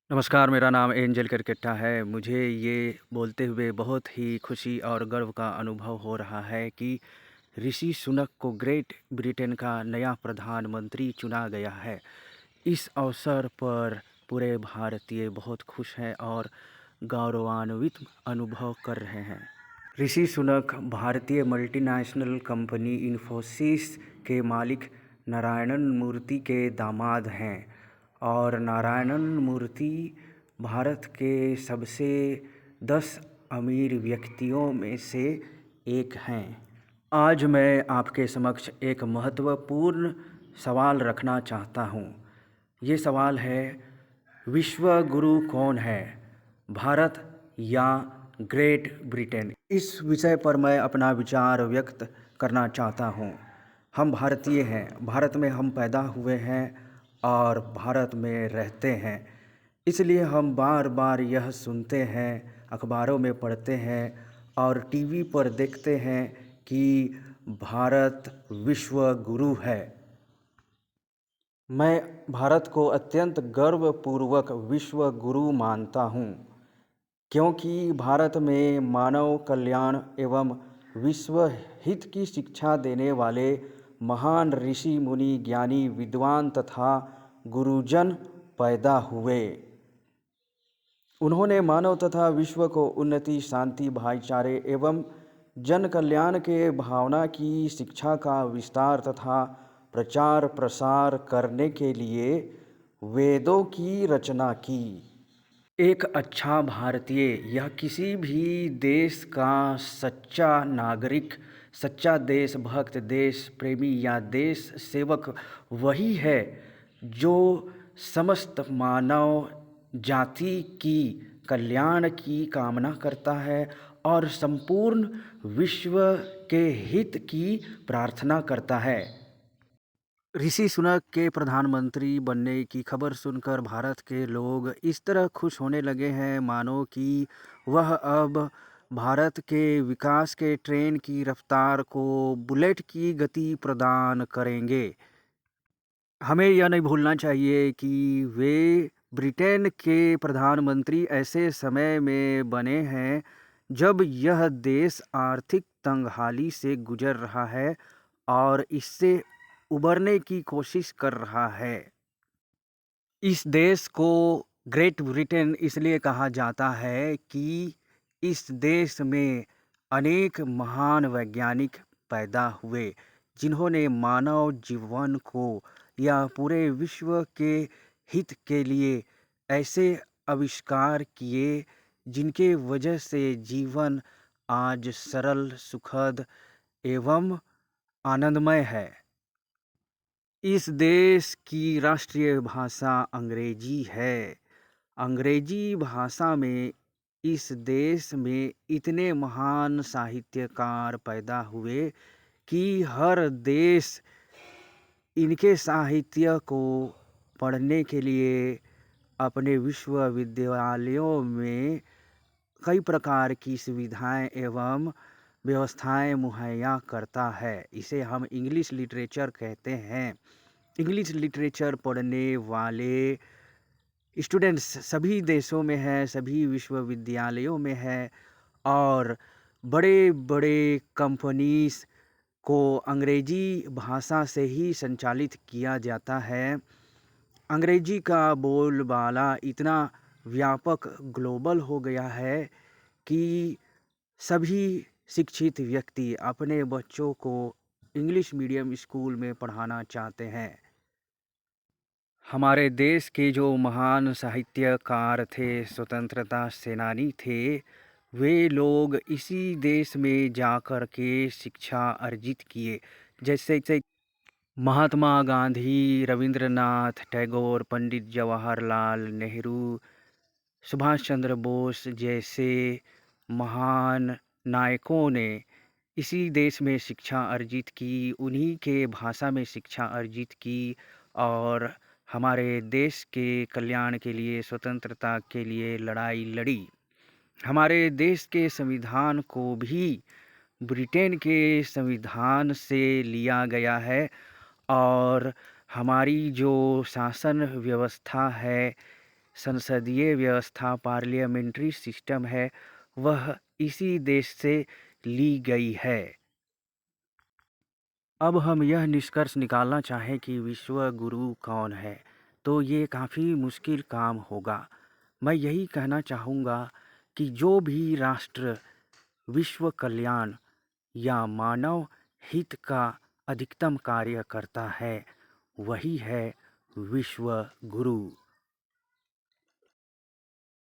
नमस्कार, मेरा नाम एंजल करकेट्टा है। मुझे ये बोलते हुए बहुत ही खुशी और गर्व का अनुभव हो रहा है कि ऋषि सुनक को ग्रेट ब्रिटेन का नया प्रधानमंत्री चुना गया है। इस अवसर पर पूरे भारतीय बहुत खुश हैं और गौरवान्वित अनुभव कर रहे हैं। ऋषि सुनक भारतीय मल्टीनेशनल कंपनी इन्फोसिस के मालिक नारायणन मूर्ति के दामाद हैं और नारायणन मूर्ति भारत के सबसे 10 अमीर व्यक्तियों में से एक हैं। आज मैं आपके समक्ष एक महत्वपूर्ण सवाल रखना चाहता हूँ। ये सवाल है, विश्व गुरु कौन है, भारत या ग्रेट ब्रिटेन? इस विषय पर मैं अपना विचार व्यक्त करना चाहता हूँ। हम भारतीय हैं, भारत में हम पैदा हुए हैं और भारत में रहते हैं। इसलिए हम बार बार यह सुनते हैं, अखबारों में पढ़ते हैं और टीवी पर देखते हैं कि भारत विश्व गुरु है। मैं भारत को अत्यंत गर्वपूर्वक विश्व गुरु मानता हूँ, क्योंकि भारत में मानव कल्याण एवं विश्व हित की शिक्षा देने वाले महान ऋषि मुनि ज्ञानी विद्वान तथा गुरुजन पैदा हुए। उन्होंने मानव तथा विश्व को उन्नति, शांति, भाईचारे एवं जन कल्याण के भावना की शिक्षा का विस्तार तथा प्रचार प्रसार करने के लिए वेदों की रचना की। एक अच्छा भारतीय या किसी भी देश का सच्चा नागरिक, सच्चा देशभक्त, देश प्रेमी या देश सेवक वही है जो समस्त मानव जाति की कल्याण की कामना करता है और संपूर्ण विश्व के हित की प्रार्थना करता है। ऋषि सुनक के प्रधानमंत्री बनने की खबर सुनकर भारत के लोग इस तरह खुश होने लगे हैं मानो कि वह अब भारत के विकास के ट्रेन की रफ्तार को बुलेट की गति प्रदान करेंगे। हमें यह नहीं भूलना चाहिए कि वे ब्रिटेन के प्रधानमंत्री ऐसे समय में बने हैं जब यह देश आर्थिक तंगहाली से गुजर रहा है और इससे उबरने की कोशिश कर रहा है। इस देश को ग्रेट ब्रिटेन इसलिए कहा जाता है कि इस देश में अनेक महान वैज्ञानिक पैदा हुए जिन्होंने मानव जीवन को या पूरे विश्व के हित के लिए ऐसे आविष्कार किए जिनके वजह से जीवन आज सरल, सुखद एवं आनंदमय है। इस देश की राष्ट्रीय भाषा अंग्रेजी है। अंग्रेजी भाषा में इस देश में इतने महान साहित्यकार पैदा हुए कि हर देश इनके साहित्य को पढ़ने के लिए अपने विश्वविद्यालयों में कई प्रकार की सुविधाएं एवं व्यवस्थाएं मुहैया करता है। इसे हम इंग्लिश लिटरेचर कहते हैं। इंग्लिश लिटरेचर पढ़ने वाले स्टूडेंट्स सभी देशों में है, सभी विश्वविद्यालयों में है और बड़े बड़े कंपनीज को अंग्रेजी भाषा से ही संचालित किया जाता है। अंग्रेजी का बोलबाला इतना व्यापक ग्लोबल हो गया है कि सभी शिक्षित व्यक्ति अपने बच्चों को इंग्लिश मीडियम स्कूल में पढ़ाना चाहते हैं। हमारे देश के जो महान साहित्यकार थे, स्वतंत्रता सेनानी थे, वे लोग इसी देश में जाकर के शिक्षा अर्जित किए। जैसे महात्मा गांधी, रविंद्रनाथ टैगोर, पंडित जवाहरलाल नेहरू, सुभाष चंद्र बोस जैसे महान नायकों ने इसी देश में शिक्षा अर्जित की, उन्हीं के भाषा में शिक्षा अर्जित की और हमारे देश के कल्याण के लिए, स्वतंत्रता के लिए लड़ाई लड़ी। हमारे देश के संविधान को भी ब्रिटेन के संविधान से लिया गया है और हमारी जो शासन व्यवस्था है संसदीय व्यवस्था पार्लियामेंट्री सिस्टम है वह इसी देश से ली गई है। अब हम यह निष्कर्ष निकालना चाहें कि विश्व गुरु कौन है तो ये काफ़ी मुश्किल काम होगा। मैं यही कहना चाहूँगा कि जो भी राष्ट्र विश्व कल्याण या मानव हित का अधिकतम कार्य करता है वही है विश्व गुरु।